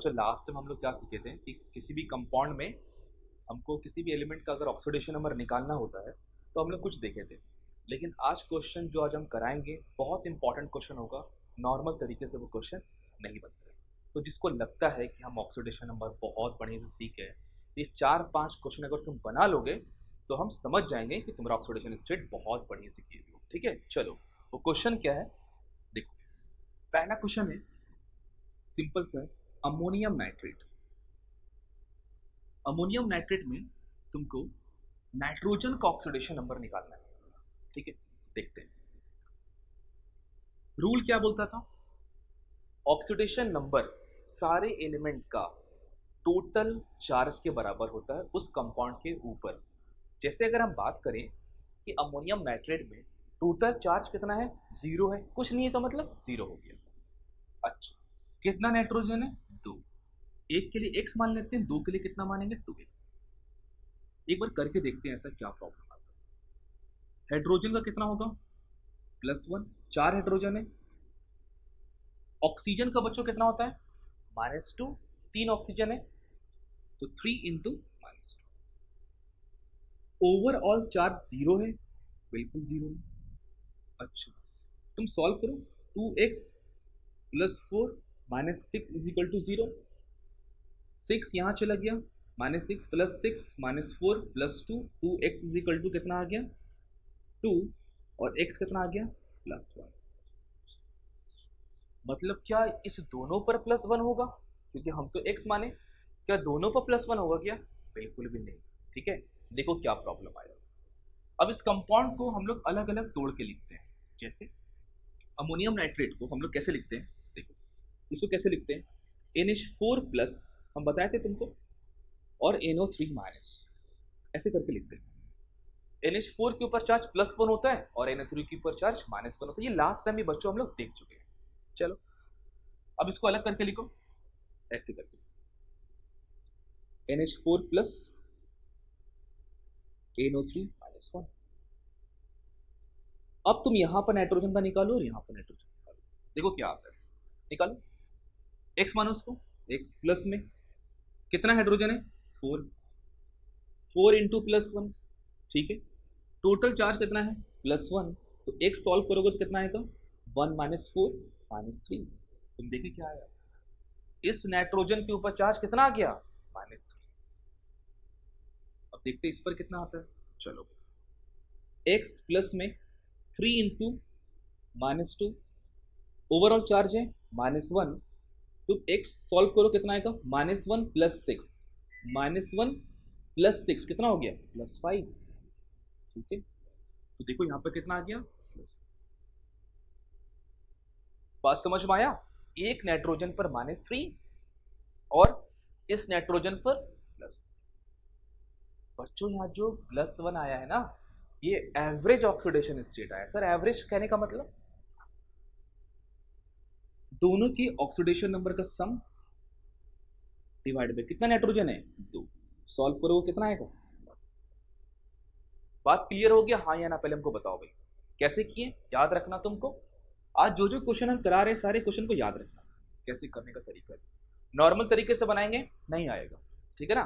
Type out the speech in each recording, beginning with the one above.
बच्चों last time हम लोग क्या सीखे थे कि किसी भी कंपाउंड में हमको किसी भी एलिमेंट का अगर ऑक्सीडेशन नंबर निकालना होता है तो हम लोग कुछ देखे थे। लेकिन आज क्वेश्चन जो आज हम कराएंगे बहुत इंपॉर्टेंट क्वेश्चन होगा। नॉर्मल तरीके से वो क्वेश्चन नहीं बनता है। तो जिसको लगता है कि हम ऑक्सीडेशन नंबर बहुत बढ़िया से सीखे हैं, ये 4-5 क्वेश्चन अगर तुम बना लोगे तो हम समझ जाएंगे कि तुम्हारा ऑक्सीडेशन स्टेट बहुत बढ़िया से किए हो। ठीक है, चलो वो क्वेश्चन क्या है देखो। पहला क्वेश्चन है सिंपल सा, अमोनियम नाइट्रेट। अमोनियम नाइट्रेट में तुमको नाइट्रोजन का ऑक्सीडेशन नंबर निकालना है। ठीक है, देखते हैं रूल क्या बोलता था। ऑक्सीडेशन नंबर सारे एलिमेंट का टोटल चार्ज के बराबर होता है उस कंपाउंड के ऊपर। जैसे अगर हम बात करें कि अमोनियम नाइट्रेट में टोटल चार्ज कितना है, जीरो है, कुछ नहीं है तो मतलब जीरो हो गया। अच्छा, कितना नाइट्रोजन है, दो। एक के लिए एक्स मान लेते हैं, दो के लिए कितना मानेंगे, 2x। एक बार करके देखते हैं ऐसा क्या प्रॉब्लम आता है। हाइड्रोजन का कितना होगा, +1, 4 हाइड्रोजन है। ऑक्सीजन का बच्चों कितना होता है, -2, 3 ऑक्सीजन है तो 3 इंटू -2। ओवरऑल चार्ज जीरो है, बिल्कुल जीरो है। अच्छा, तुम सॉल्व करो, 2x + 4 -6 = 0। 6 यहाँ चला गया, -6 + 6 -4 + 2, 2x = कितना आ गया, 2, और x कितना आ गया, +1। मतलब क्या इस दोनों पर +1 होगा, क्योंकि हम तो x माने। क्या दोनों पर +1 होगा क्या, बिल्कुल भी नहीं। ठीक है, देखो क्या प्रॉब्लम आया। अब इस कंपाउंड को हम लोग अलग अलग तोड़ के लिखते हैं। जैसे अमोनियम नाइट्रेट को हम लोग कैसे लिखते हैं, देखो इसको कैसे लिखते हैं, NH4+ हम बताए थे तुमको, और NO3-, ऐसे करके लिखते हैं। NH4 के ऊपर चार्ज +1 होता है और NO3 के ऊपर चार्ज -1 होता है। ये लास्ट टाइम भी बच्चों हम लोग देख चुके हैं। चलो अब इसको अलग करके लिखो, ऐसे करके NH4+ NO3-1। अब तुम यहां पर नाइट्रोजन का निकालो और यहां पर नाइट्रोजन निकालो, देखो क्या आता है। निकालो, x मानो उसको, x प्लस में कितना हाइड्रोजन है, 4, 4 इंटू +1। ठीक है, टोटल चार्ज कितना है, +1, तो x सॉल्व करोगे तो कितना आएगा, 1 - 4 -3। तुम देखिए क्या आया, इस नाइट्रोजन के ऊपर चार्ज कितना आ गया, -3। अब देखते हैं इस पर कितना आता है। चलो, x प्लस में 3 इंटू -2, ओवरऑल चार्ज है -1, तो x सॉल्व करो कितना आएगा, -1 + 6, -1 + 6 कितना हो गया, +5। ठीक है, तो देखो यहां पर कितना आ गया, प्लस। बात समझ में आया, एक नाइट्रोजन पर -3 और इस नाइट्रोजन पर प्लस। बच्चों यहाँ जो +1 आया है ना, ये एवरेज ऑक्सीडेशन स्टेट आया। सर एवरेज कहने का मतलब दोनों की ऑक्सीडेशन नंबर का सम डिवाइड बाय कितना नाइट्रोजन है, 2। सॉल्व करो कितना आएगा। बात क्लियर हो गया, हाँ या ना, पहले हमको बताओ भाई कैसे किए। याद रखना तुमको, आज जो जो क्वेश्चन हम करा रहे हैं सारे क्वेश्चन को याद रखना, कैसे करने का तरीका है। नॉर्मल तरीके से बनाएंगे नहीं आएगा, ठीक है ना।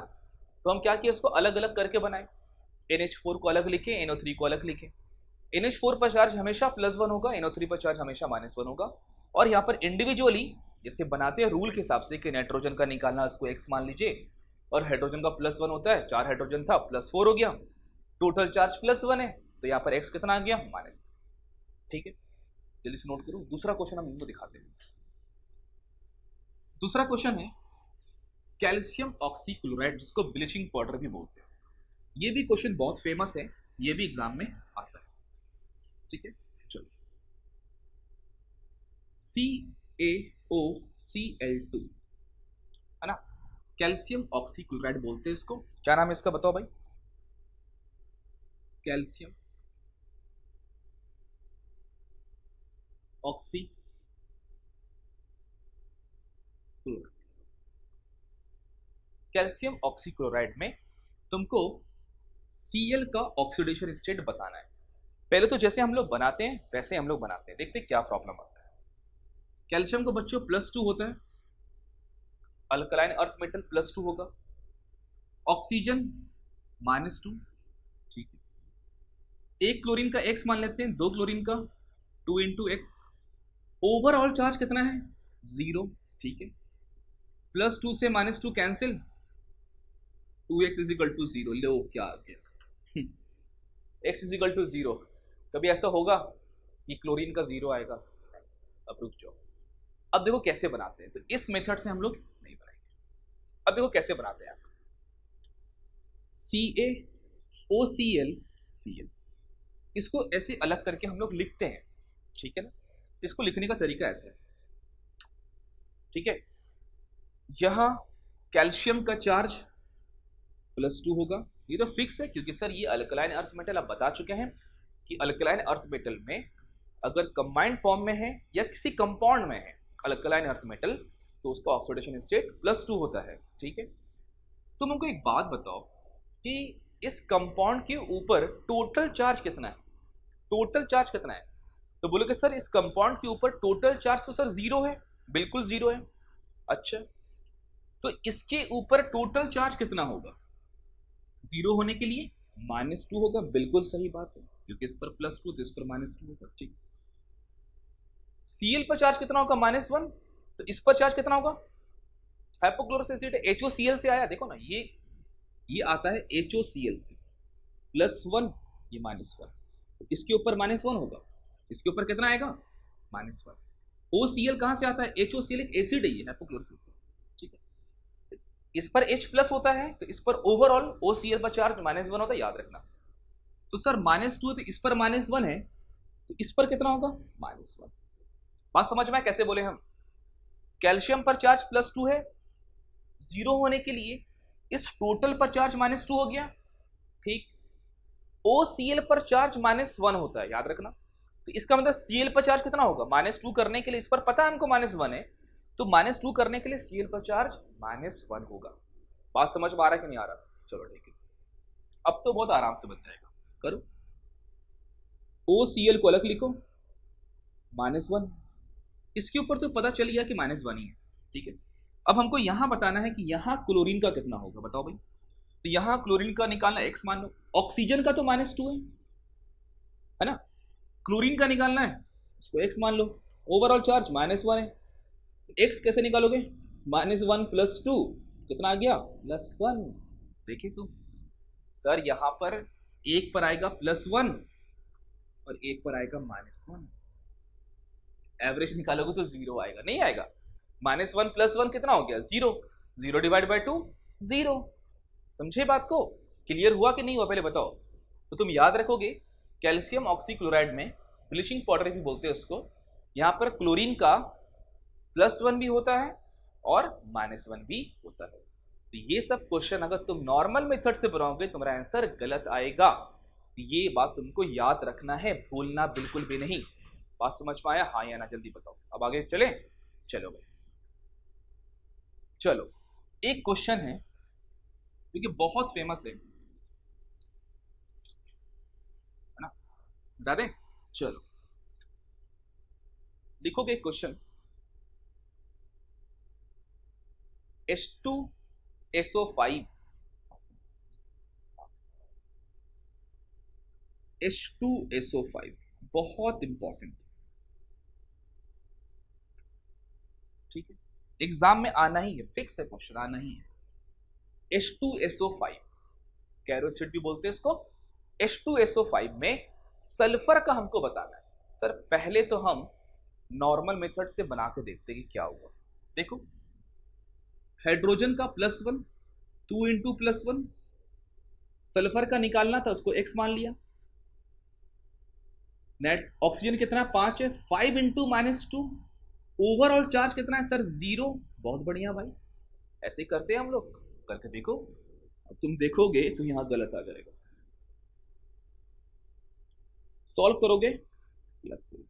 तो हम क्या किए, उसको अलग अलग करके बनाए। NH4 को अलग लिखे, NO3 को अलग लिखे। NH4 पर चार्ज हमेशा +1 होगा, NO3 पर चार्ज हमेशा -1 होगा। और यहाँ पर इंडिविजुअली जैसे बनाते हैं रूल के हिसाब से कि नाइट्रोजन का निकालना, उसको x मान लीजिए, और हाइड्रोजन का +1 होता है, 4 हाइड्रोजन था, +4 हो गया, टोटल चार्ज +1 है, तो यहाँ पर x कितना आ गया, -। ठीक है, जल्दी से नोट करो। दूसरा क्वेश्चन हम इनको दिखाते हैं। दूसरा क्वेश्चन है कैल्शियम ऑक्सीक्लोराइड, जिसको ब्लीचिंग पाउडर भी बोलते हैं। ये भी क्वेश्चन बहुत फेमस है, ये भी एग्जाम में आता है। ठीक है, चलो, CaOCl2 है ना, कैल्शियम ऑक्सीक्लोराइड बोलते हैं इसको। क्या नाम है इसका बताओ भाई, कैल्शियम ऑक्सीक्लोराइड। कैल्शियम ऑक्सीक्लोराइड में तुमको Cl का ऑक्सीडेशन स्टेट बताना है। पहले तो जैसे हम लोग बनाते हैं वैसे हम लोग बनाते हैं, देखते हैं क्या प्रॉब्लम आता है। कैल्शियम का बच्चों +2 होता है, अल्कलाइन अर्थ मेटल +2 होगा, ऑक्सीजन -2, ठीक है। एक क्लोरीन का x मान लेते हैं, दो क्लोरीन का 2 इंटू एक्स, ओवरऑल चार्ज कितना है 0, ठीक है। +2 से -2 cancel, 2x is equal to 0, लो क्या आ गया x इज इक्वल टू 0। कभी ऐसा होगा कि क्लोरीन का 0 आएगा? अब रुक जाओ, अब देखो कैसे बनाते हैं। तो इस मेथड से हम लोग नहीं बनाएंगे। अब देखो कैसे बनाते हैं आप, CaOCl Cl, इसको ऐसे अलग करके हम लोग लिखते हैं, ठीक है ना। इसको लिखने का तरीका ऐसा है, ठीक है। यहां कैल्शियम का चार्ज +2 होगा, ये तो फिक्स है क्योंकि सर ये अल्कलाइन अर्थ मेटल आप बता चुके हैं कि अल्कलाइन अर्थ मेटल में अगर कंबाइंड फॉर्म में है या किसी कंपाउंड में है अल्कलाइन अर्थ मेटल, तो उसका ऑक्सीडेशन स्टेट +2 होता है, ठीक है। तुम हमको एक बात बताओ कि इस कंपाउंड के ऊपर टोटल चार्ज कितना है? टोटल चार्ज कितना है? तो बोलोगे सर इस कंपाउंड के ऊपर टोटल चार्ज तो सर 0 है, बिल्कुल 0 है। अच्छा, तो इसके ऊपर टोटल चार्ज कितना होगा? 0 होने के लिए -2 होगा, बिल्कुल सही बात है, क्योंकि इस पर +2 तो इस पर -2 होगा, ठीक। Cl पर चार्ज कितना होगा? -1, तो इस पर चार्ज कितना होगा? हाइपोक्लोरस एसिड HOCl से आया, देखो ना, ये आता है HOCl से, +1 ये -1, तो इसके ऊपर -1 होगा, इसके ऊपर कितना आएगा? -1। OCl कहां से आता है? HOCl एक एसिड है, ये हाइपोक्लोरस एसिड, ठीक है। इस पर H+ होता है, तो इस पर ओवरऑल OCl पर चार्ज -1 होता है, याद रखना। तो सर -2 तो इस पर -1 है, तो इस पर कितना होगा? -1। बात समझ में कैसे बोले हम? कैल्शियम पर चार्ज +2 है, 0 होने के लिए इस टोटल पर चार्ज -2 हो गया, ठीक। OCl पर चार्ज -1 होता है, याद रखना। तो इसका मतलब Cl पर चार्ज कितना होगा? -2 करने के लिए, इस पर पता है हमको -1 है, तो -2 करने के लिए Cl पर चार्ज -1 होगा। बात समझ में आ रहा है कि नहीं आ रहा? चलो ठीक है, अब तो बहुत आराम से बन जाएगा। करो, OCl को अलग लिखो, -1, इसके ऊपर तो पता चल गया कि -1 ही है, ठीक है। अब हमको यहां बताना है कि यहां क्लोरीन का कितना होगा, बताओ भाई। तो यहां क्लोरीन का निकालना x मान लो, ऑक्सीजन का तो -2 है ना, क्लोरीन का निकालना है, इसको x मान लो, ओवरऑल चार्ज -1 है, x कैसे निकालोगे? -1 + 2 कितना आ गया? +1। देखिए तो सर यहां पर एक पर आएगा +1 और एक पर आएगा -1, एवरेज निकालोगे तो 0 आएगा, नहीं आएगा। -1 + 1 कितना हो गया? 0, 0 डिवाइड बाई 2 0। समझे बात को? क्लियर हुआ कि नहीं हुआ पहले बताओ। तो तुम याद रखोगे कैल्शियम ऑक्सीक्लोराइड में, ब्लीचिंग पाउडर भी बोलते हैं उसको, यहाँ पर क्लोरीन का +1 भी होता है और -1 भी होता है। तो ये सब क्वेश्चन अगर तुम नॉर्मल मेथड से बनाओगे तुम्हारा आंसर गलत आएगा, तो ये बात तुमको याद रखना है, भूलना बिल्कुल भी नहीं। बात समझ में आया? हाँ या ना, जल्दी बताओ। अब आगे चले, चलो भाई चलो। एक क्वेश्चन है जो कि बहुत फेमस है ना, बता दें? चलो लिखोगे क्वेश्चन, H2SO5 H2SO5 बहुत इंपॉर्टेंट, ठीक है, एग्जाम में आना ही है, फिक्स है क्वेश्चन, आना ही है। H2SO5 कैरोसिड भी बोलते हैं इसको। H2SO5 में सल्फर का हमको बताना है। सर पहले तो हम नॉर्मल मेथड से बना के देखते हैं कि क्या होगा। देखो, हाइड्रोजन का +1, 2 इंटू +1, सल्फर का निकालना था, उसको x मान लिया। नेट ऑक्सीजन कितना? 5 है, 5 इंटू -2, ओवरऑल चार्ज कितना है सर? 0। बहुत बढ़िया भाई, ऐसे करते हैं हम लोग, करके देखो। अब तुम देखोगे तो यहां गलत आ जाएगा, सॉल्व करोगे +8।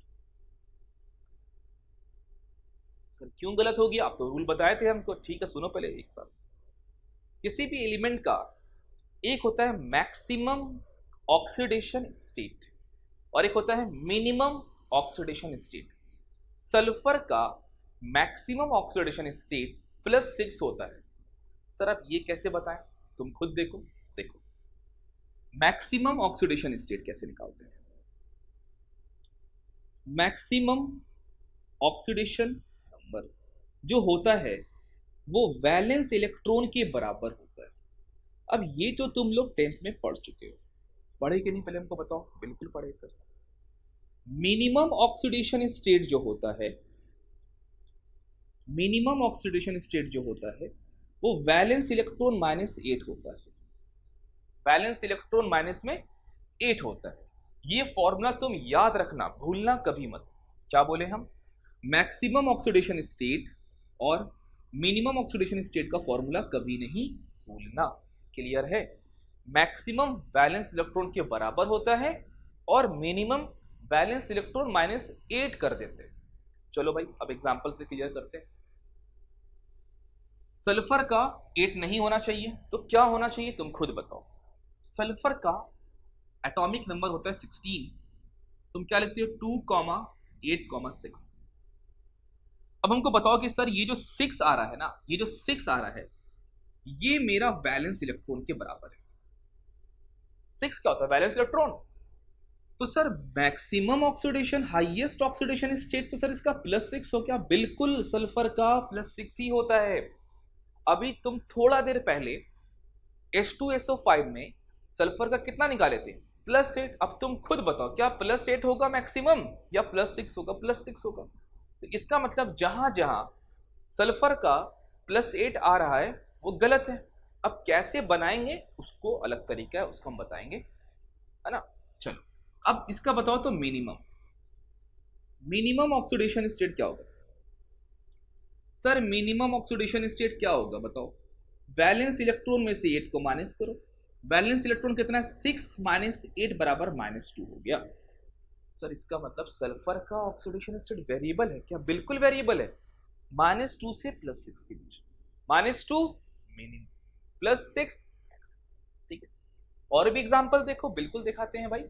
सर क्यों गलत हो गया? आप तो रूल बताए थे हमको। ठीक है, सुनो पहले एक बार, किसी भी एलिमेंट का एक होता है मैक्सिमम ऑक्सीडेशन स्टेट और एक होता है मिनिमम ऑक्सीडेशन स्टेट। सल्फर का मैक्सिमम ऑक्सीडेशन स्टेट +6 होता है। सर आप ये कैसे बताएं, तुम खुद देखो। देखो मैक्सिमम ऑक्सीडेशन स्टेट कैसे निकालते हैं। मैक्सिमम ऑक्सीडेशन नंबर जो होता है वो वैलेंस इलेक्ट्रॉन के बराबर होता है। अब ये तो तुम लोग 10th में पढ़ चुके हो, पढ़े कि नहीं पहले हमको बताओ। बिल्कुल पढ़े सर। मिनिमम ऑक्सीडेशन स्टेट जो होता है, मिनिमम ऑक्सीडेशन स्टेट जो होता है वो वैलेंस इलेक्ट्रॉन -8 होता है। वैलेंस इलेक्ट्रॉन माइनस में 8 होता है। ये फॉर्मूला तुम याद रखना, भूलना कभी मत। क्या बोले हम, मैक्सिमम ऑक्सीडेशन स्टेट और मिनिमम ऑक्सीडेशन स्टेट का फॉर्मूला कभी नहीं भूलना। क्लियर है। मैक्सिमम वैलेंस इलेक्ट्रॉन के बराबर होता है और मिनिमम वैलेंस इलेक्ट्रॉन -8 कर देते हैं। चलो भाई अब एग्जांपल से क्लियर करते हैं। सल्फर का 8 नहीं होना चाहिए तो क्या होना चाहिए तुम खुद बताओ। सल्फर का एटॉमिक नंबर होता है 16, तुम क्या लिखते हो 2,8,6। अब हमको बताओ कि सर ये जो 6 आ रहा है ना, ये जो 6 आ रहा है ये मेरा वैलेंस इलेक्ट्रॉन के बराबर है। 6 क्या होता है, वैलेंस इलेक्ट्रॉन। तो sir maximum oxidation, highest oxidation state तो सर इसका +6 हो गया। बिल्कुल सल्फर का +6 ही होता है। अभी तुम थोड़ा देर पहले H2SO5 में सल्फर का कितना निकाले थे, +8। अब तुम खुद बताओ क्या +8 होगा मैक्सिमम या +6 होगा, +6 होगा। तो इसका मतलब जहां जहां सल्फर का +8 आ रहा है वो गलत है। अब कैसे बनाएंगे उसको अलग तरीका है, उसको हम बताएंगे, है ना। चलो अब इसका बताओ तो मिनिमम, मिनिमम ऑक्सीडेशन स्टेट क्या होगा। सर मिनिमम ऑक्सीडेशन स्टेट क्या होगा बताओ। वैलेंस इलेक्ट्रॉन में से 8 को माइनस करो। वैलेंस इलेक्ट्रॉन कितना है, 6 - 8 बराबर -2 हो गया। सर इसका मतलब सल्फर का ऑक्सीडेशन स्टेट वेरिएबल है क्या, बिल्कुल वेरिएबल है। -2 से +6 के बीच, -2 मिनिमम, +6। ठीक है, और भी एग्जांपल देखो, बिल्कुल दिखाते हैं भाई।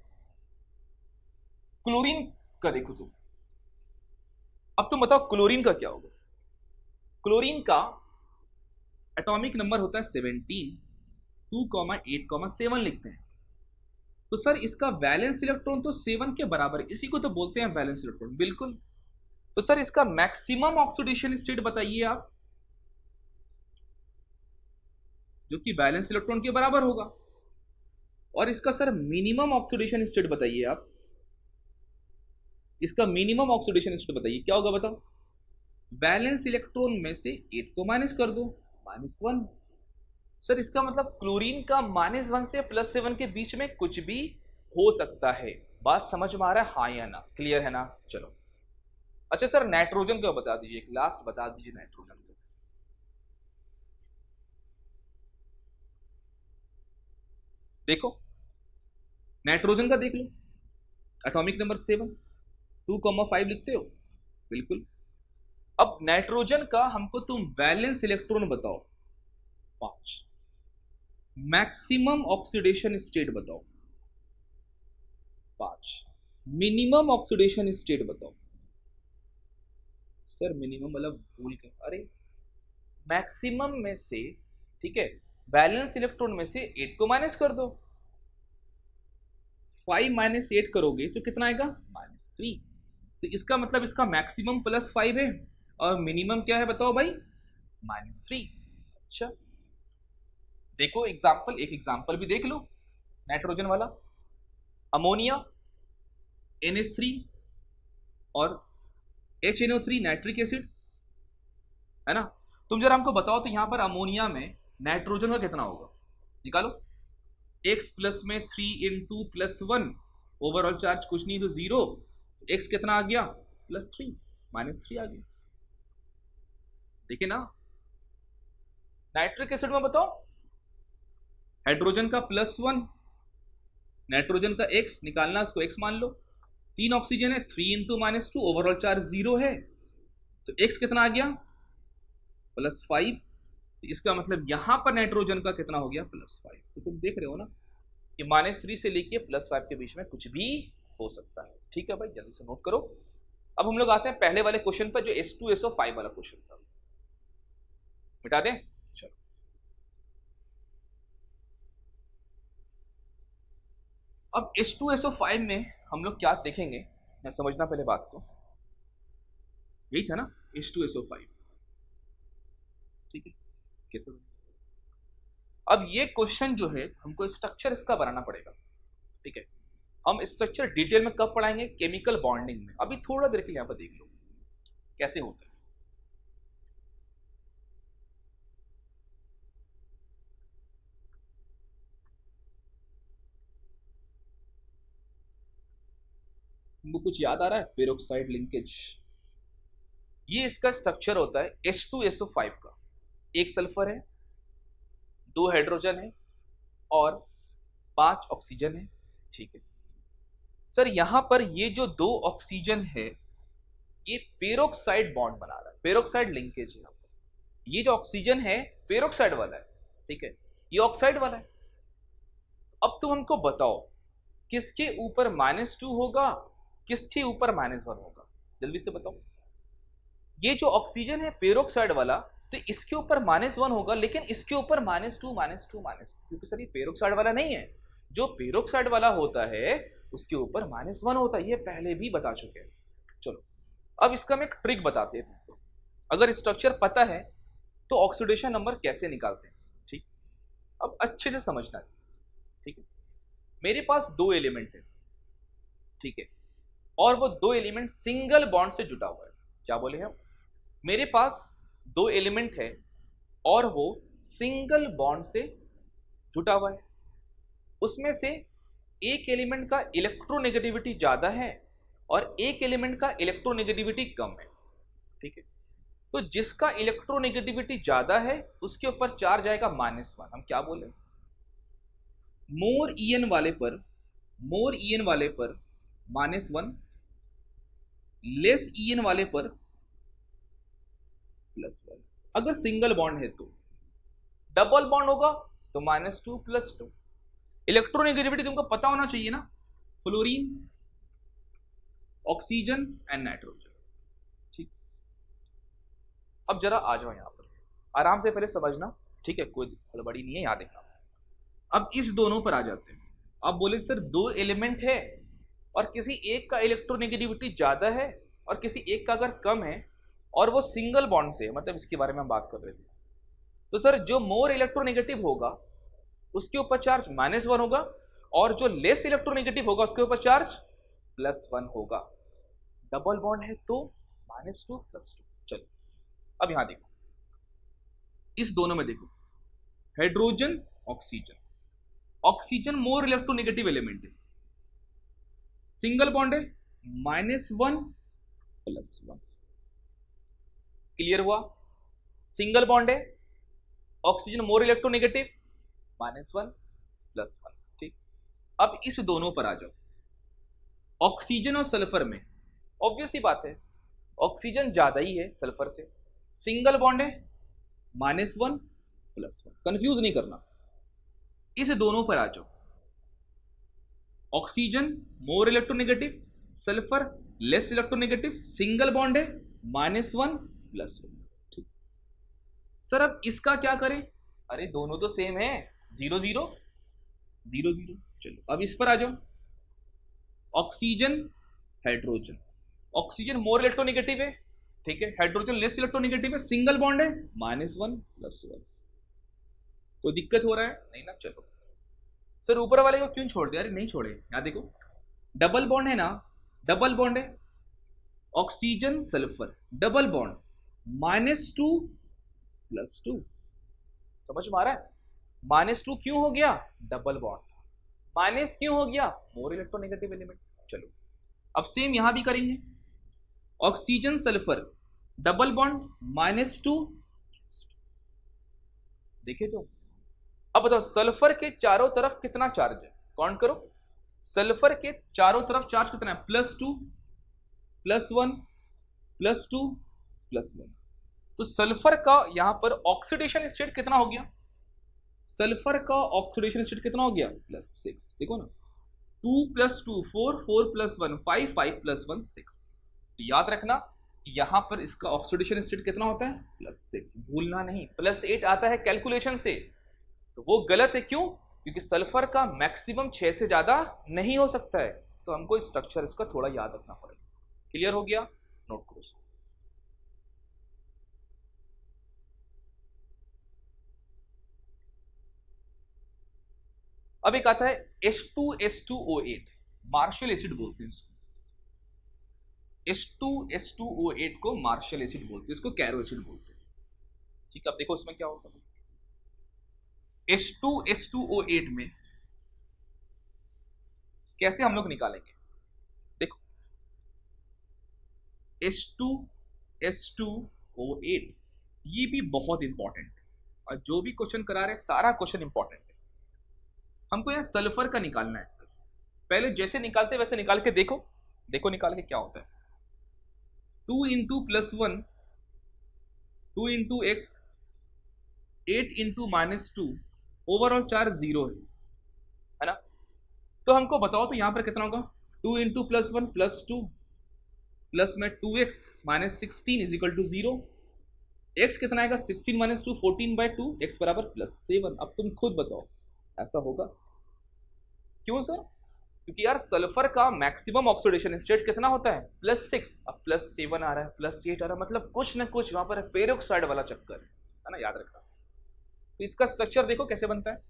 क्लोरीन का देखो तुम। अब तुम बताओ क्लोरीन का क्या होगा। क्लोरीन का एटॉमिक नंबर होता है 17, 2,8,7 लिखते हैं। तो सर इसका वैलेंस इलेक्ट्रॉन तो 7 के बराबर है, इसी को तो बोलते हैं वैलेंस इलेक्ट्रॉन। बिल्कुल। तो सर इसका मैक्सिमम ऑक्सीडेशन स्टेट बताइए आप, जो कि वैलेंस इलेक्ट्रॉन के बराबर होगा। और इसका सर मिनिमम ऑक्सीडेशन स्टेट बताइए आप, इसका मिनिमम ऑक्सीडेशन स्टेट बताइए क्या होगा बताओ। वैलेंस इलेक्ट्रॉन में से 8 को माइनस कर दो, -1। सर इसका मतलब क्लोरीन का -1 से +7 के बीच में कुछ भी हो सकता है। बात समझ में आ रहा है, हाँ या ना, क्लियर है ना। चलो अच्छा सर नाइट्रोजन का बता दीजिए, एक लास्ट बता दीजिए नाइट्रोजन का। देखो नाइट्रोजन का देख लो, एटॉमिक नंबर 7, 2,5 लिखते हो। बिल्कुल। अब नाइट्रोजन का हमको तुम वैलेंस इलेक्ट्रॉन बताओ 5, मैक्सिमम ऑक्सीडेशन स्टेट बताओ 5, मिनिमम ऑक्सीडेशन स्टेट बताओ। सर मिनिमम मतलब भूल के, अरे मैक्सिमम में से, ठीक है, वैलेंस इलेक्ट्रॉन में से 8 को माइनस कर दो। 5 - 8 करोगे तो कितना आएगा, -3। तो इसका मतलब इसका मैक्सिमम +5 है और मिनिमम क्या है बताओ भाई, -3। अच्छा देखो एग्जाम्पल, एक एग्जाम्पल भी देख लो नाइट्रोजन वाला। अमोनिया NH3 और HNO3 नाइट्रिक एसिड, है ना। तुम जरा हमको बताओ तो यहां पर अमोनिया में नाइट्रोजन का कितना होगा, निकालो। x प्लस में 3 × +1, ओवरऑल चार्ज कुछ नहीं तो 0। x कितना आ गया, +3, -3 आ गया। देखिए ना। नाइट्रिक एसिड में बताओ, हाइड्रोजन का +1, नाइट्रोजन का x निकालना, उसको x मान लो। 3 ऑक्सीजन है, 3 × -2, ओवरऑल चार्ज 0 है, तो x कितना आ गया, +5। इसका मतलब यहां पर नाइट्रोजन का कितना हो गया, +5। तो तुम देख रहे हो ना कि -3 से लेके +5 के बीच में कुछ भी हो सकता है। ठीक है भाई, जल्दी से नोट करो। अब हम लोग आते हैं पहले वाले क्वेश्चन पर जो H2SO5 वाला क्वेश्चन था। मिटा दें? चलो, अब H2SO5 में हम लोग क्या देखेंगे, मैं समझना पहले बात को। यही था ना H2SO5, ठीक है? कैसे? अब ये क्वेश्चन जो है हमको स्ट्रक्चर इसका बनाना पड़ेगा, ठीक है? हम स्ट्रक्चर डिटेल में कब पढ़ाएंगे? केमिकल बॉन्डिंग में। अभी थोड़ा देर के लिए यहां पर देख लो कैसे होता है। तुमको कुछ याद आ रहा है? पेरोक्साइड लिंकेज, ये इसका स्ट्रक्चर होता है H2SO5 का। एक सल्फर है, 2 हाइड्रोजन है और 5 ऑक्सीजन है, ठीक है? सर यहां पर ये जो 2 ऑक्सीजन है ये पेरोक्साइड बॉन्ड बना रहा है, पेरोक्साइड लिंकेज है। ये जो ऑक्सीजन है पेरोक्साइड वाला है, ठीक है? ये ऑक्साइड वाला है। अब तुम हमको बताओ किसके ऊपर -2 होगा, किसके ऊपर -1 होगा? जल्दी से बताओ। ये जो ऑक्सीजन है पेरोक्साइड वाला, तो इसके ऊपर -1 होगा, लेकिन इसके ऊपर -2 -2 -2, क्योंकि सर ये पेरोक्साइड वाला नहीं है। जो पेरोक्साइड वाला होता है उसके ऊपर -1 होता है, ये पहले भी बता चुके हैं। चलो अब इसका हम एक ट्रिक बताते हैं। अगर स्ट्रक्चर पता है तो ऑक्सीडेशन नंबर कैसे निकालते हैं, ठीक? अब अच्छे से समझना है, ठीक है? मेरे पास 2 एलिमेंट है, ठीक है? और वो 2 एलिमेंट सिंगल बॉन्ड से जुटा हुआ है। क्या बोले हम? मेरे पास 2 एलिमेंट है और वो सिंगल बॉन्ड से जुटा हुआ है। उसमें से एक एलिमेंट का इलेक्ट्रोनेगेटिविटी ज्यादा है और एक एलिमेंट का इलेक्ट्रोनेगेटिविटी कम है, ठीक है? तो जिसका इलेक्ट्रोनेगेटिविटी ज्यादा है उसके ऊपर चार्ज आएगा -1। हम क्या बोले? मोर ईएन वाले पर -1, लेस ईएन वाले पर +1। अगर सिंगल बॉन्ड है तो, डबल बॉन्ड होगा तो -2 +2। इलेक्ट्रोनेगेटिविटी तुमको पता होना चाहिए ना, फ्लोरीन, ऑक्सीजन एंड नाइट्रोजन, ठीक? अब जरा आ जाओ यहां पर, आराम से पहले समझना, ठीक है? कोई हड़बड़ी नहीं है, याद देखना। अब इस दोनों पर आ जाते हैं। अब बोले सर 2 एलिमेंट है और किसी एक का इलेक्ट्रोनेगेटिविटी ज्यादा है और किसी एक का अगर कम है और वो सिंगल बॉन्ड से, मतलब इसके बारे में हम बात कर रहे थे, तो सर जो मोर इलेक्ट्रोनेगेटिव होगा उसके ऊपर चार्ज -1 होगा और जो लेस इलेक्ट्रोनेगेटिव होगा उसके ऊपर चार्ज +1 होगा। डबल बॉन्ड है तो -2 +2। चलो अब यहां देखो, इस दोनों में देखो, hydrogen, oxygen. Oxygen more electronegative element है, सिंगल बॉन्ड है, -1 +1। क्लियर हुआ? सिंगल बॉन्ड है, ऑक्सीजन मोर इलेक्ट्रोनेगेटिव, -1 +1, ठीक? अब इस दोनों पर आ जाओ। ऑक्सीजन और सल्फर में ऑब्वियस ही बात है, ऑक्सीजन ज्यादा ही है सल्फर से, सिंगल बॉन्ड है, -1 +1। कंफ्यूज नहीं करना। इस दोनों पर आ जाओ, oxygen more electronegative, sulphur less electronegative, single bond है, -1 +1, ठीक? सर अब इसका क्या करें? अरे दोनों तो सेम है, 0 0 0 0। चलो अब इस पर आ जाओ, oxygen, hydrogen. Oxygen more electronegative है, ठीक है? हाइड्रोजन लेस इलेक्ट्रोनेगेटिव है, सिंगल बॉन्ड है, -1 +1। तो दिक्कत हो रहा है? नहीं ना? चलो सर ऊपर वाले को क्यों छोड़ दिया? अरे नहीं छोड़े, यहां देखो, डबल बॉन्ड है ना, डबल बॉन्ड है, ऑक्सीजन सल्फर, डबल बॉन्ड, -2 +2। समझ में आ रहा है? -2 क्यों हो गया? Double bond. माइनस क्यों हो गया? More electronegative element. चलो अब सेम यहां भी करेंगे, ऑक्सीजन सल्फर डबल बॉन्ड, -2। देखे तो? अब बताओ सल्फर के चारों तरफ कितना चार्ज है? काउंट करो, सल्फर के चारों तरफ चार्ज कितना है? +2 +1 +2 +1। तो सल्फर का यहां पर ऑक्सीडेशन स्टेट कितना हो गया? सल्फर का ऑक्सीडेशन स्टेट कितना हो गया? +6। देखो ना, 2 + 2 4 4 + 1 5 5 + 1 6। तो याद रखना यहां पर इसका ऑक्सीडेशन स्टेट कितना होता है +6, भूलना नहीं, +8 आता है कैलकुलेशन से, तो वो गलत है। क्यों? क्योंकि सल्फर का मैक्सिमम 6 से ज्यादा नहीं हो सकता है, तो हमको स्ट्रक्चर इसका थोड़ा याद रखना पड़ेगा। क्लियर हो गया? नोट करो। अब एक आता है H2S2O8, मार्शल एसिड बोलते हैं इसको। H2S2O8 को मार्शल एसिड बोलते हैं, इसको कैरो एसिड बोलते हैं। ठीक है, अब देखो उसमें क्या होगा। H2S2O8 में कैसे हम लोग निकालेंगे? देखो H2S2O8 ये भी बहुत इंपॉर्टेंट है, और जो भी क्वेश्चन करा रहे सारा क्वेश्चन इंपॉर्टेंट है। हमको यहाँ सल्फर का निकालना है सर। पहले जैसे निकालते वैसे निकाल के देखो, देखो निकाल के क्या होता है। 2 into +1, 2 into x, 8 into -2, overall charge 0 है ना। तो हमको बताओ तो यहाँ पर कितना होगा। 2 इंटू +1 +2 प्लस में 2x -16 is equal to 0। x कितना आएगा 16 - 2 14/2, x बराबर +7। अब तुम खुद बताओ ऐसा होगा? क्यों सर? क्योंकि यार सल्फर का मैक्सिमम ऑक्सीडेशन स्टेट कितना होता है +6, अब +7 आ रहा है, +8 आ रहा है, मतलब कुछ ना कुछ वहां पर पेरोक्साइड वाला चक्कर है ना, याद रखना। तो इसका स्ट्रक्चर देखो कैसे बनता है,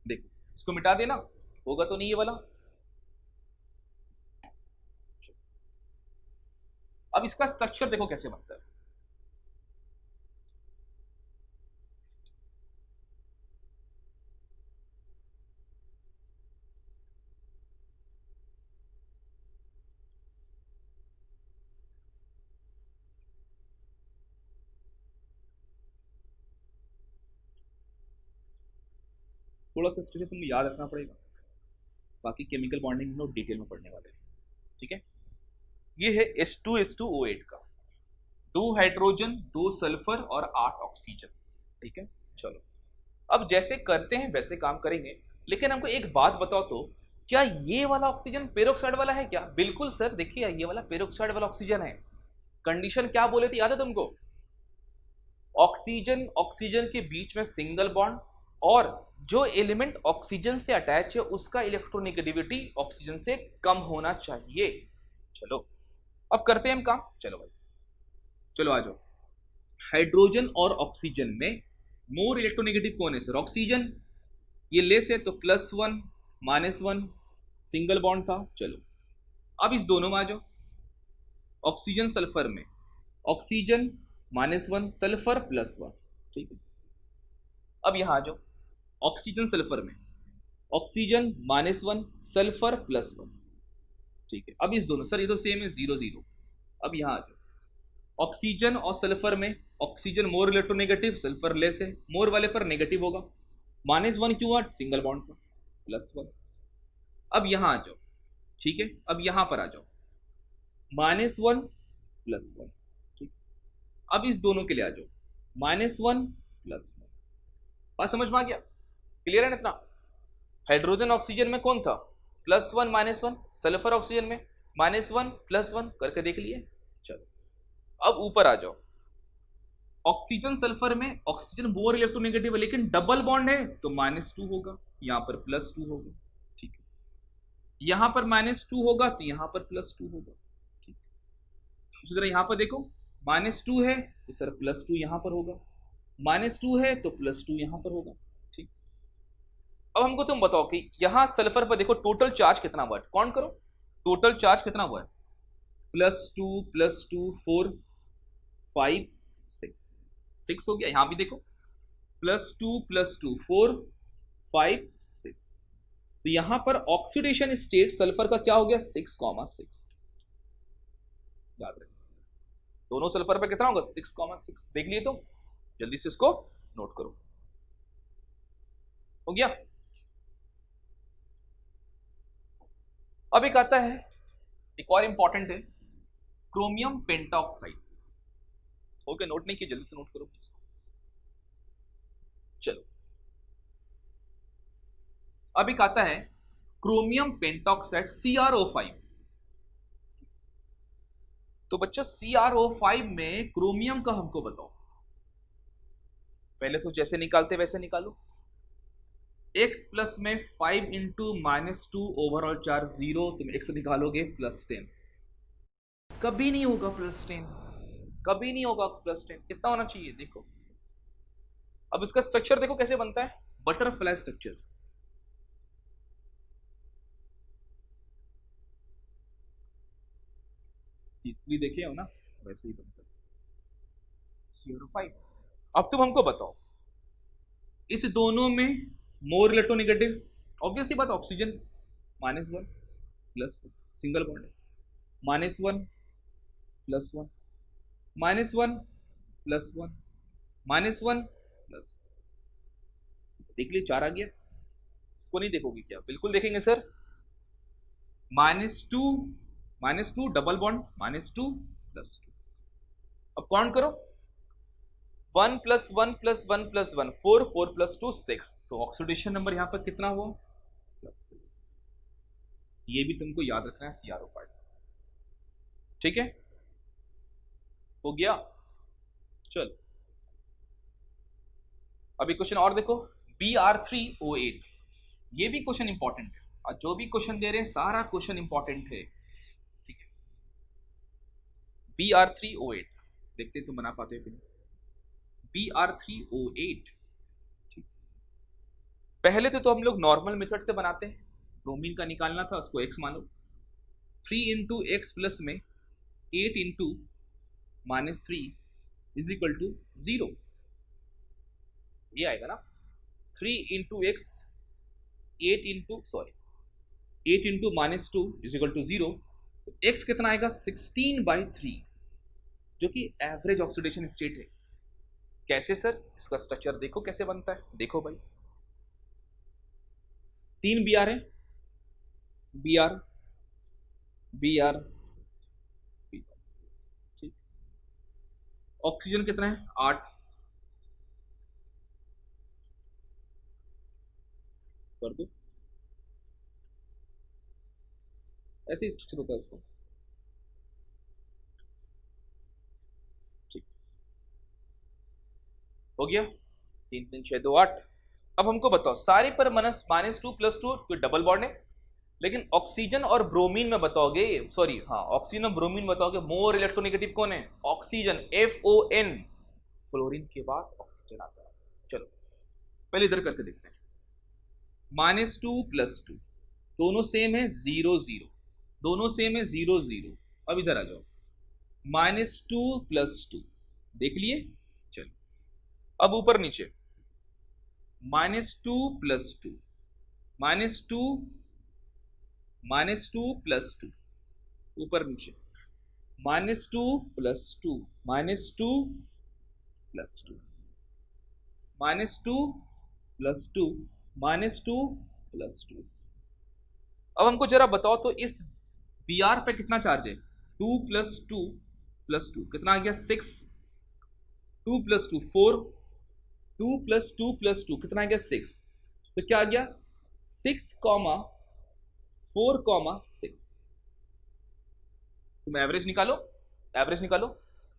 देखो इसको मिटा देना, होगा तो नहीं ये वाला। अब इसका स्ट्रक्चर देखो कैसे बनता है। थोड़ा सा स्ट्रक्चर तुमको याद रखना पड़ेगा, बाकी केमिकल बॉन्डिंग हम लोग डिटेल में पढ़ने वाले हैं। ठीक है, ये है H2S2O8 का, 2 हाइड्रोजन, 2 सल्फर और 8 ऑक्सीजन। ठीक है, चलो अब जैसे करते हैं वैसे काम करेंगे, लेकिन हमको एक बात बताओ तो, क्या ये वाला ऑक्सीजन पेरोक्साइड वाला है क्या? बिल्कुल सर, देखिए ये वाला पेरोक्साइड वाला ऑक्सीजन है। कंडीशन क्या बोले थे याद है तुमको? ऑक्सीजन ऑक्सीजन के बीच में सिंगल बॉन्ड, और जो एलिमेंट ऑक्सीजन से अटैच है उसका इलेक्ट्रोनेगेटिविटी ऑक्सीजन से कम होना चाहिए। चलो अब करते हैं हम काम, चलो भाई चलो आ जाओ। हाइड्रोजन और ऑक्सीजन में मोर इलेक्ट्रोनेगेटिव कौन है सर? ऑक्सीजन। ये लेस है तो +1 -1 सिंगल बॉन्ड था। चलो अब इस दोनों में आ जाओ। ऑक्सीजन सल्फर में ऑक्सीजन -1 सल्फर +1। ठीक है, अब यहां आ जाओ। ऑक्सीजन सल्फर में ऑक्सीजन -1 सल्फर +1। ठीक है, अब इस दोनों, सर ये तो सेम है 0 0। अब यहां आ जाओ। ऑक्सीजन और सल्फर में oxygen more electronegative, sulphur less है, मोर वाले पर नेगेटिव होगा। -1 क्यों हुआ? सिंगल बॉन्ड पर, +1। अब यहां आ जाओ। ठीक है, अब यहां पर आ जाओ, -1 +1। ठीक, अब इस दोनों के लिए आ जाओ, -1 +1। बात समझ में आ गया? क्लियर है ना इतना? हाइड्रोजन ऑक्सीजन में कौन था +1 -1, सल्फर ऑक्सीजन में -1 +1 करके देख लिए। चलो अब ऊपर आ जाओ। ऑक्सीजन सल्फर में ऑक्सीजन मोर इलेक्ट्रोनेगेटिव है लेकिन डबल बॉन्ड है तो -2 होगा, यहां पर +2 होगा। ठीक है, यहां पर -2 होगा तो यहां पर +2 होगा। ठीक, उसी तरह यहां पर देखो -2 है तो सर +2 यहां पर होगा, -2 है तो +2 यहां पर होगा। ठीक, अब हमको तुम बताओ कि यहां सल्फर पर देखो टोटल चार्ज कितना हुआ है, काउंट करो टोटल चार्ज कितना हुआ है। +2 +2 4 5 6 हो गया। यहां भी देखो +2 +2 4 5 6, तो यहां पर ऑक्सीडेशन स्टेट सल्फर का क्या हो गया 6,6। याद रखिए दोनों सल्फर पर कितना होगा 6,6। देख लिए तुम, जल्दी से इसको नोट करो। हो गया? अब एक आता है, एक और इंपॉर्टेंट है, क्रोमियम पेंटाऑक्साइड। ओके, नोट नहीं किया, जल्दी से नोट करो प्लीज। चलो अब एक आता है क्रोमियम पेंटाऑक्साइड CrO5। तो बच्चों CrO5 में क्रोमियम का हमको बताओ। पहले तो जैसे निकालते वैसे निकालो। x प्लस में 5 इंटू -2 ओवरऑल चार्ज 0, तुम x निकालोगे +10। कभी नहीं होगा +10, कभी नहीं होगा +10। कितना होना चाहिए देखो। अब इसका स्ट्रक्चर देखो कैसे बनता है, बटरफ्लाई स्ट्रक्चर। तीसरी देखे हो ना, वैसे ही बनता है CrO5। अब तुम हमको बताओ इस दोनों में मोर इलेक्ट्रोनेगेटिव, ऑब्वियसली बात, ऑक्सीजन -1 +1 सिंगल बॉन्ड है, -1 +1 -1 +1 -1 +1। देख लिए 4 आ गया। इसको नहीं देखोगे क्या? बिल्कुल देखेंगे सर। -2 double bond -2 +2। अब काउंट करो, 1 + 1 + 1 + 1 4 4 + 2 6। तो ऑक्सीडेशन नंबर यहां पर कितना हुआ? +6। ये भी तुमको याद रखना है CrO5। ठीक है, हो गया। चल अभी क्वेश्चन और देखो, Br3O8। ये भी क्वेश्चन इंपॉर्टेंट है, और जो भी क्वेश्चन दे रहे हैं सारा क्वेश्चन इंपॉर्टेंट है। ठीक है, Br3O8 देखते तुम बना पाते हो। Br3O8 पहले तो हम लोग नॉर्मल मेथड से बनाते हैं। ब्रोमीन का निकालना था, उसको x मानो। 3 इंटू एक्स प्लस में 8 इंटू -3 इज इक्वल टू 0। ये आएगा ना, 3 into x 8 into -2 is equal to 0। तो x कितना आएगा? 16/3, जो कि एवरेज ऑक्सीडेशन स्टेट है। कैसे सर? इसका स्ट्रक्चर देखो कैसे बनता है। देखो भाई, 3 Br है, Br Br, ठीक। ऑक्सीजन कितना है? 8। कर दो, ऐसे ही स्ट्रक्चर होता है इसको। ठीक, हो गया। 3 3 6 2 8। अब हमको बताओ सारे पर -2 + 2 कोई डबल बॉन्ड है, लेकिन ऑक्सीजन और ब्रोमीन में बताओगे, सॉरी हाँ, ऑक्सीजन और ब्रोमीन बताओगे मोर इलेक्ट्रोनेगेटिव कौन है? Oxygen, FON। फ्लोरीन के बाद ऑक्सीजन आता है। चलो पहले इधर करके देखते हैं। -2 + 2 दोनों सेम है, 0 0, दोनों सेम है, 0 0। अब इधर आ जाओ, -2 + 2 देख लिए। चलो अब ऊपर नीचे, -2 + 2 -2 + 2 ऊपर नीचे, -2 + 2 -2 + 2 -2 + 2 -2 + 2। अब हमको जरा बताओ तो इस Br पे कितना चार्ज है? 2 + 2 + 2 कितना आ गया? 6। 2 + 2 4, 2 + 2 + 2 कितना आ गया? 6। तो क्या आ गया? 6, 4, 6। तुम एवरेज निकालो, एवरेज निकालो।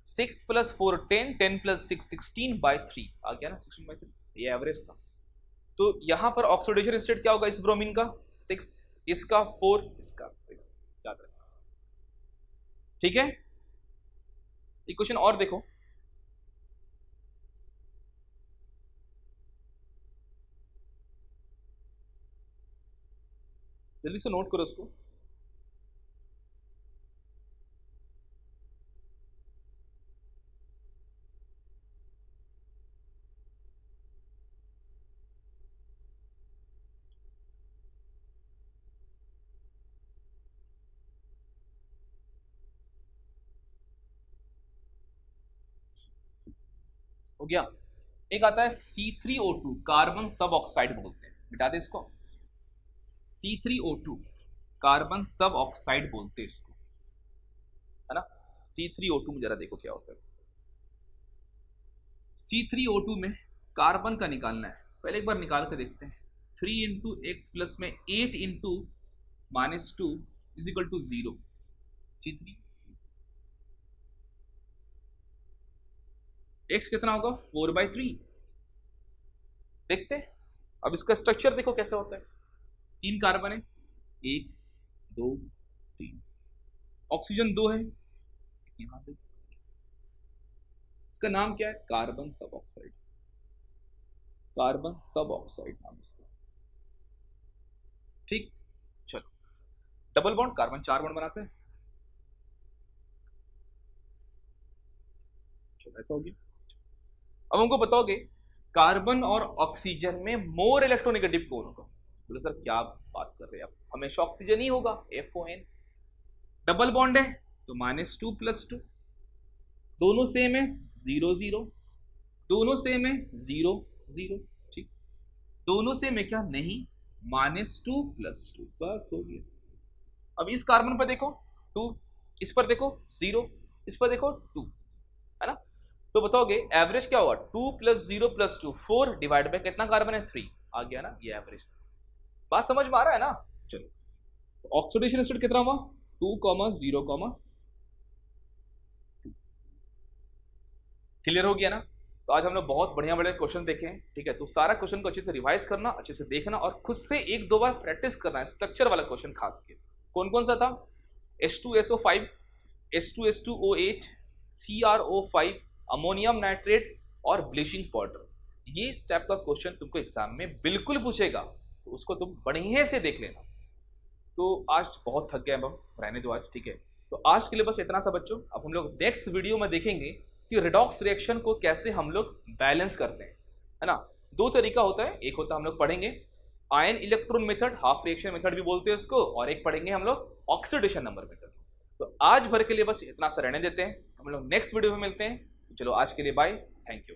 6 + 4 10, 10 + 6 16/3 आ गया ना, 16/3। ये एवरेज था। तो यहां पर ऑक्सीडेशन स्टेट क्या होगा इस ब्रोमीन का? 6, इसका 4, इसका 6। याद रखना, ठीक है। इक्वेशन और देखो, जल्दी से नोट करो उसको। हो गया। एक आता है C3O2, कार्बन सब ऑक्साइड बोलते हैं, मिटा दे इसको। C3O2 कार्बन सब ऑक्साइड बोलते हैं इसको, है ना। C3O2 में जरा देखो क्या होता है। C3O2 में कार्बन का निकालना है, पहले एक बार निकाल के देखते हैं। 3 इंटू एक्स प्लस में 8 into -2 is equal to 0। C3 x कितना होगा 4/3। देखते हैं अब इसका स्ट्रक्चर देखो कैसे होता है। 3 कार्बन है, 1 2 3, ऑक्सीजन 2 है यहां पे। इसका नाम क्या है? कार्बन सब ऑक्साइड। कार्बन सब ऑक्साइड नाम इसका। ठीक, चलो डबल बॉन्ड, कार्बन 4 बॉन्ड बनाते हैं। चलो ऐसा हो गया। अब हमको बताओगे कार्बन और ऑक्सीजन में मोर इलेक्ट्रोनेगेटिव कौन होगा? बोले सर क्या बात कर रहे हैं आप, हमेशा ऑक्सीजन ही होगा, FON। डबल बॉन्ड है तो -2 + 2, दोनों सेम है 0 0, दोनों सेम है 0 0। ठीक, दोनों सेम है क्या? नहीं, -2 + 2, बस हो गया। अब इस कार्बन पर देखो 2, इस पर देखो 0, इस पर देखो 2, है ना? तो बताओगे एवरेज क्या होगा? 2 + 0 + 2 4 डिवाइड बाय कितना कार्बन है? 3 आ गया ना, ये एवरेज। बात समझ में आ रहा है ना? चलो तो ऑक्सीडेशन स्टेट कितना हुआ? 2, 0, 2। क्लियर हो गया ना? तो आज हम लोग बहुत बढ़िया बढ़िया क्वेश्चन देखे हैं। ठीक है, तो सारा क्वेश्चन को अच्छे से रिवाइज करना, अच्छे से देखना और खुद से 1-2 बार प्रैक्टिस करना है स्ट्रक्चर वाला क्वेश्चन खास के। कौन कौन सा था? H2SO5, H2SO8, CrO5, ammonium nitrate और ब्लीचिंग पाउडर। ये स्टेप का क्वेश्चन तुमको एग्जाम में बिल्कुल पूछेगा, तो उसको तुम बढ़िया से देख लेना। तो आज बहुत थक गए, अब हम रहने दो आज। ठीक है, तो आज के लिए बस इतना सा बच्चों। अब हम लोग नेक्स्ट वीडियो में देखेंगे कि रिडॉक्स रिएक्शन को कैसे हम लोग बैलेंस करते हैं, है ना? 2 तरीका होता है, एक होता है हम लोग पढ़ेंगे ion electron method, half reaction method भी बोलते हैं उसको, और एक पढ़ेंगे हम लोग ऑक्सीडेशन नंबर मेथड। तो आज भर के लिए बस इतना सा रहने देते हैं, हम लोग नेक्स्ट वीडियो में मिलते हैं। चलो आज के लिए बाय, थैंक यू।